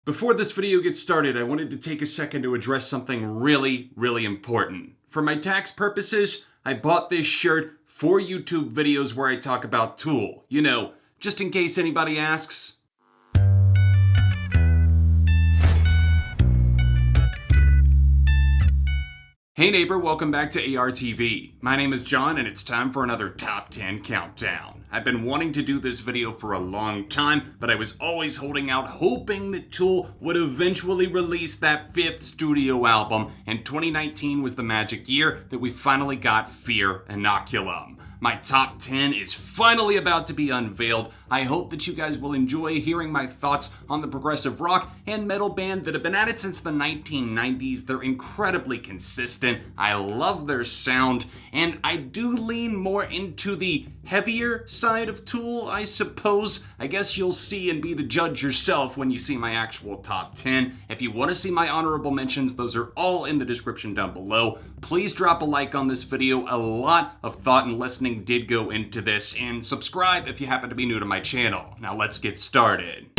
Before this video gets started, I wanted to take a second to address something really important. For my tax purposes, I bought this shirt for YouTube videos where I talk about Tool. You know, just in case anybody asks. Hey neighbor, welcome back to ARTV. My name is John and it's time for another Top 10 Countdown. I've been wanting to do this video for a long time, but I was always holding out hoping that Tool would eventually release that 5th studio album, and 2019 was the magic year that we finally got Fear Inoculum. My top 10 is finally about to be unveiled. I hope that you guys will enjoy hearing my thoughts on the progressive rock and metal band that have been at it since the 1990s. They're incredibly consistent. I love their sound, and I do lean more into the heavier side of Tool, I suppose. I guess you'll see and be the judge yourself when you see my actual top 10. If you want to see my honorable mentions, those are all in the description down below. Please drop a like on this video. A lot of thought and listening did go into this, and subscribe if you happen to be new to my channel. Now let's get started.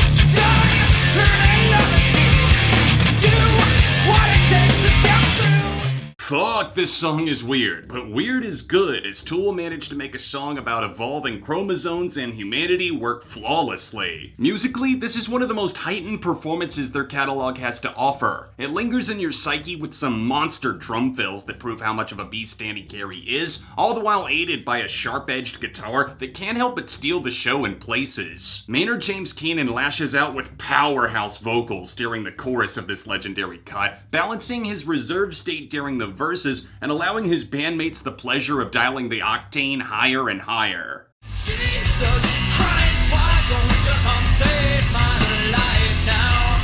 Fuck, this song is weird, but weird is good, as Tool managed to make a song about evolving chromosomes and humanity work flawlessly. Musically, this is one of the most heightened performances their catalog has to offer. It lingers in your psyche with some monster drum fills that prove how much of a beast Andy Carey is, all the while aided by a sharp-edged guitar that can't help but steal the show in places. Maynard James Keenan lashes out with powerhouse vocals during the chorus of this legendary cut, balancing his reserve state during the verses and allowing his bandmates the pleasure of dialing the octane higher and higher. Jesus Christ, why don't you come save my life now?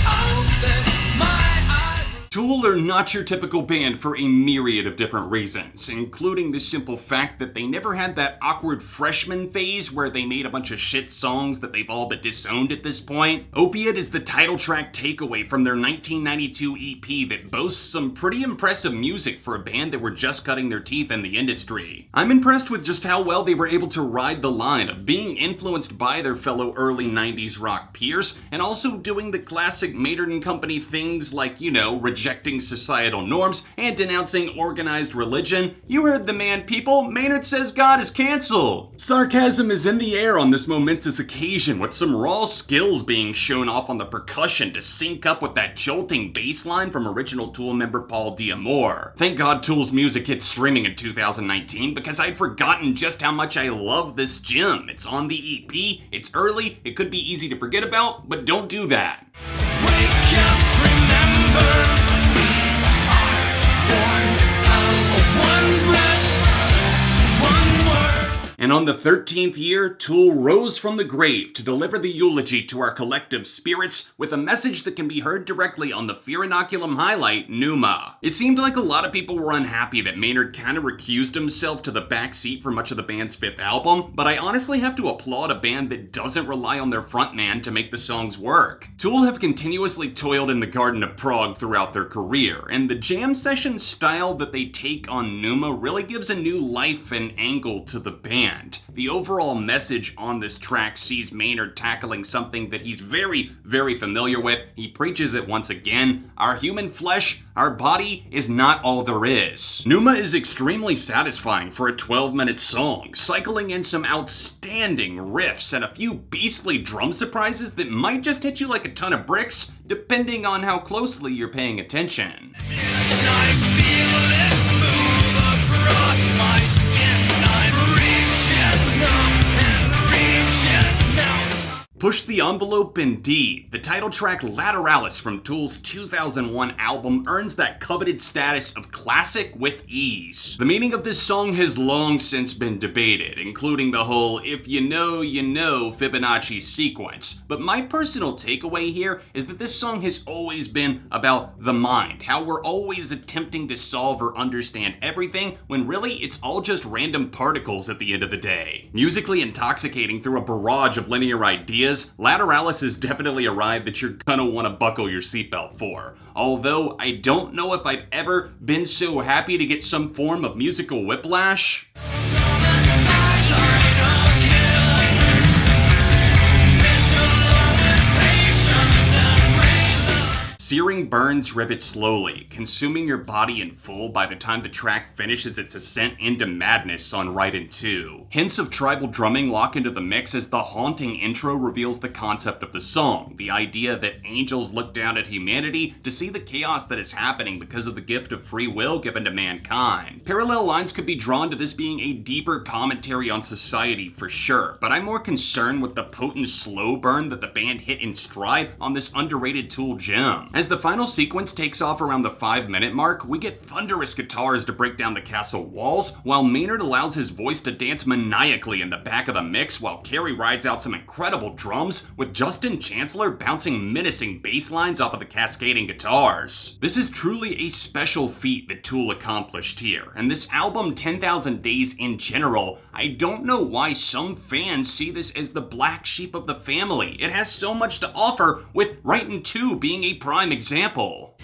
Open my eyes. Tool are not your typical band for a myriad of different reasons, including the simple fact that they never had that awkward freshman phase where they made a bunch of shit songs that they've all but disowned at this point. Opiate is the title track takeaway from their 1992 EP that boasts some pretty impressive music for a band that were just cutting their teeth in the industry. I'm impressed with just how well they were able to ride the line of being influenced by their fellow early 90s rock peers and also doing the classic Maynard and Company things like, you know, rejecting societal norms and denouncing organized religion. You heard the man, people. Maynard says God is canceled. Sarcasm is in the air on this momentous occasion, with some raw skills being shown off on the percussion to sync up with that jolting bass line from original Tool member Paul D'Amour. Thank God Tool's music hit streaming in 2019, because I'd forgotten just how much I love this gem. It's on the EP, it's early, it could be easy to forget about, but don't do that. Wake up, remember. And on the 13th year, Tool rose from the grave to deliver the eulogy to our collective spirits with a message that can be heard directly on the Fear Inoculum highlight, Pneuma. It seemed like a lot of people were unhappy that Maynard kind of recused himself to the back seat for much of the band's 5th album, but I honestly have to applaud a band that doesn't rely on their frontman to make the songs work. Tool have continuously toiled in the Garden of Prague throughout their career, and the jam session style that they take on Pneuma really gives a new life and angle to the band. The overall message on this track sees Maynard tackling something that he's very familiar with. He preaches it once again. Our human flesh, our body, is not all there is. Pneuma is extremely satisfying for a 12-minute song, cycling in some outstanding riffs and a few beastly drum surprises that might just hit you like a ton of bricks, depending on how closely you're paying attention. I feel it move across my skin. Push the envelope indeed. The title track Lateralis from Tool's 2001 album earns that coveted status of classic with ease. The meaning of this song has long since been debated, including the whole if you know Fibonacci sequence. But my personal takeaway here is that this song has always been about the mind, how we're always attempting to solve or understand everything when really it's all just random particles at the end of the day. Musically intoxicating through a barrage of linear ideas, Lateralis is definitely a ride that you're gonna want to buckle your seatbelt for. Although I don't know if I've ever been so happy to get some form of musical whiplash. Searing burns rivet slowly, consuming your body in full by the time the track finishes its ascent into madness on Right in 2. Hints of tribal drumming lock into the mix as the haunting intro reveals the concept of the song, the idea that angels look down at humanity to see the chaos that is happening because of the gift of free will given to mankind. Parallel lines could be drawn to this being a deeper commentary on society for sure, but I'm more concerned with the potent slow burn that the band hit in stride on this underrated Tool gem. As the final sequence takes off around the 5-minute mark, we get thunderous guitars to break down the castle walls, while Maynard allows his voice to dance maniacally in the back of the mix, while Carey rides out some incredible drums, with Justin Chancellor bouncing menacing bass lines off of the cascading guitars. This is truly a special feat that Tool accomplished here, and this album 10,000 Days in general, I don't know why some fans see this as the black sheep of the family. It has so much to offer, with Right in 2 being a prime example.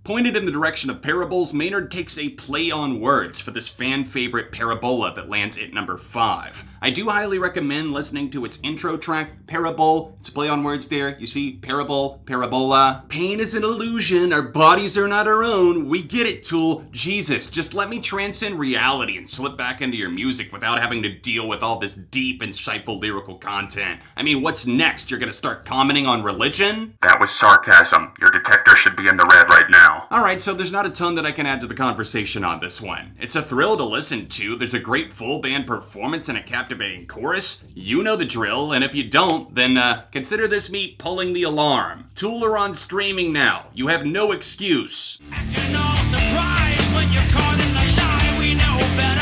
Pointed in the direction of parables, Maynard takes a play on words for this fan favorite parabola that lands at number 5. I do highly recommend listening to its intro track, Parable. It's a play on words there. You see, parable, parabola. Pain is an illusion. Our bodies are not our own. We get it, Tool. Jesus, just let me transcend reality and slip back into your music without having to deal with all this deep, insightful lyrical content. I mean, what's next? You're gonna start commenting on religion? That was sarcasm. Your detector should be in the red right now. Alright, so there's not a ton that I can add to the conversation on this one. It's a thrill to listen to. There's a great full band performance and a captivating chorus. You know the drill, and if you don't, then consider this me pulling the alarm. Tool are on streaming now. You have no excuse. Acting all surprised when you're caught in the lie. We know better.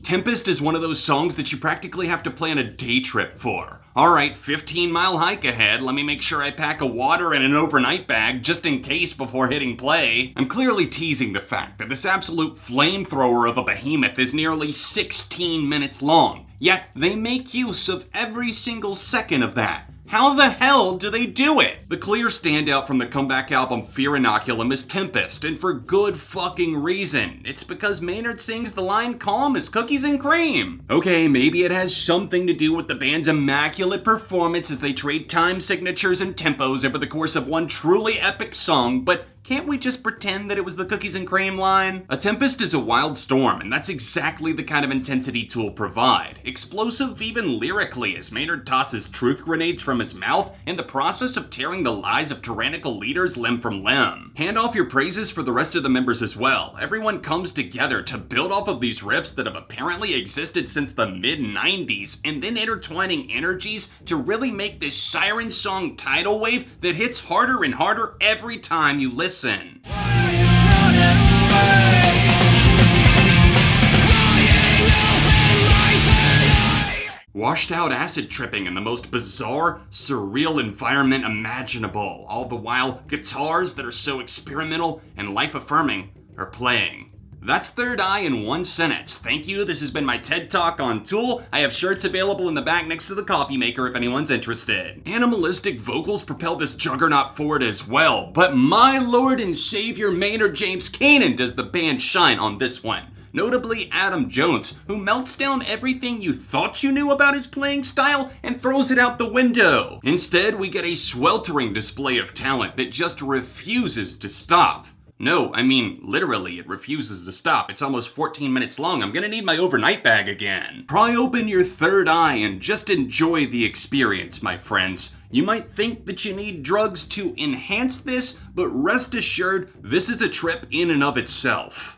Tempest is one of those songs that you practically have to plan a day trip for. Alright, 15-mile hike ahead, let me make sure I pack a water and an overnight bag just in case before hitting play. I'm clearly teasing the fact that this absolute flamethrower of a behemoth is nearly 16 minutes long, yet they make use of every single second of that. How the hell do they do it? The clear standout from the comeback album Fear Inoculum is Tempest, and for good fucking reason. It's because Maynard sings the line calm as cookies and cream. Okay, maybe it has something to do with the band's immaculate performance as they trade time signatures and tempos over the course of one truly epic song, but can't we just pretend that it was the cookies and cream line? A tempest is a wild storm, and that's exactly the kind of intensity Tool provide. Explosive even lyrically as Maynard tosses truth grenades from his mouth in the process of tearing the lies of tyrannical leaders limb from limb. Hand off your praises for the rest of the members as well. Everyone comes together to build off of these riffs that have apparently existed since the mid-90s, and then intertwining energies to really make this siren song tidal wave that hits harder and harder every time you listen. Washed out acid tripping in the most bizarre, surreal environment imaginable, all the while guitars that are so experimental and life-affirming are playing. That's Third Eye in one sentence. Thank you, this has been my TED Talk on Tool. I have shirts available in the back next to the coffee maker if anyone's interested. Animalistic vocals propel this juggernaut forward as well, but my lord and savior Maynard James Keenan does the band shine on this one. Notably Adam Jones, who melts down everything you thought you knew about his playing style and throws it out the window. Instead, we get a sweltering display of talent that just refuses to stop. No, I mean, literally, it refuses to stop. It's almost 14 minutes long. I'm gonna need my overnight bag again. Pry open your third eye and just enjoy the experience, my friends. You might think that you need drugs to enhance this, but rest assured, this is a trip in and of itself.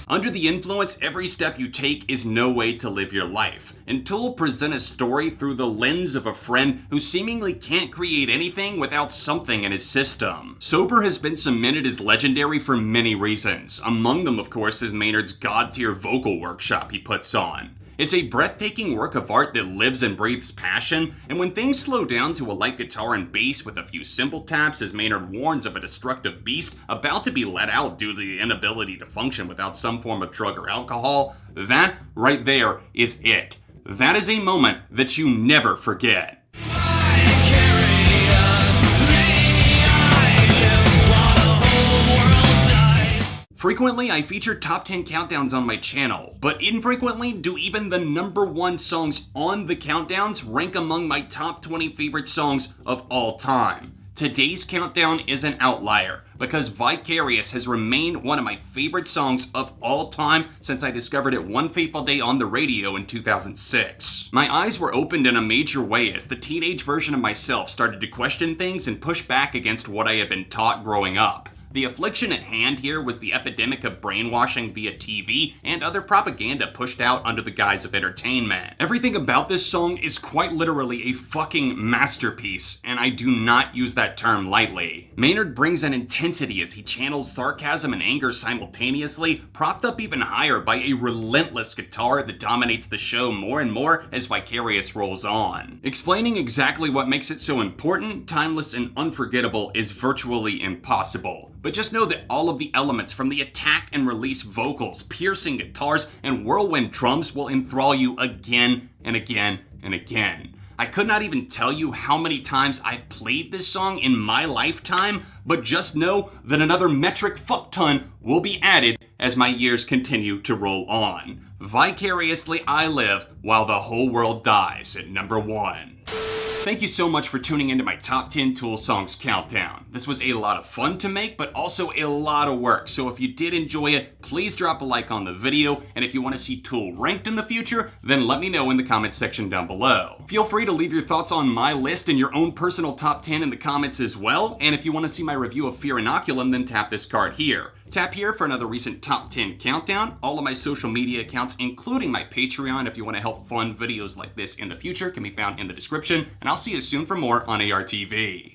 Under the influence, every step you take is no way to live your life. And Tool present a story through the lens of a friend who seemingly can't create anything without something in his system. Sober has been cemented as legendary for many reasons. Among them, of course, is Maynard's god-tier vocal workshop he puts on. It's a breathtaking work of art that lives and breathes passion, and when things slow down to a light guitar and bass with a few simple taps as Maynard warns of a destructive beast about to be let out due to the inability to function without some form of drug or alcohol, that right there is it. That is a moment that you never forget. Frequently, I feature top 10 countdowns on my channel, but infrequently do even the #1 songs on the countdowns rank among my top 20 favorite songs of all time. Today's countdown is an outlier because Vicarious has remained one of my favorite songs of all time since I discovered it one fateful day on the radio in 2006. My eyes were opened in a major way as the teenage version of myself started to question things and push back against what I had been taught growing up. The affliction at hand here was the epidemic of brainwashing via TV and other propaganda pushed out under the guise of entertainment. Everything about this song is quite literally a fucking masterpiece, and I do not use that term lightly. Maynard brings an intensity as he channels sarcasm and anger simultaneously, propped up even higher by a relentless guitar that dominates the show more and more as Vicarious rolls on. Explaining exactly what makes it so important, timeless, and unforgettable is virtually impossible. But just know that all of the elements from the attack and release vocals, piercing guitars, and whirlwind drums will enthrall you again and again and again. I could not even tell you how many times I've played this song in my lifetime, but just know that another metric fuck ton will be added as my years continue to roll on. Vicariously I live while the whole world dies at #1. Thank you so much for tuning into my top 10 Tool songs countdown. This was a lot of fun to make, but also a lot of work. So if you did enjoy it, please drop a like on the video. And if you want to see Tool ranked in the future, then let me know in the comments section down below. Feel free to leave your thoughts on my list and your own personal top 10 in the comments as well. And if you want to see my review of Fear Inoculum, then tap this card here. Tap here for another recent top 10 countdown. All of my social media accounts, including my Patreon, if you want to help fund videos like this in the future, can be found in the description. And I'll see you soon for more on ARTV.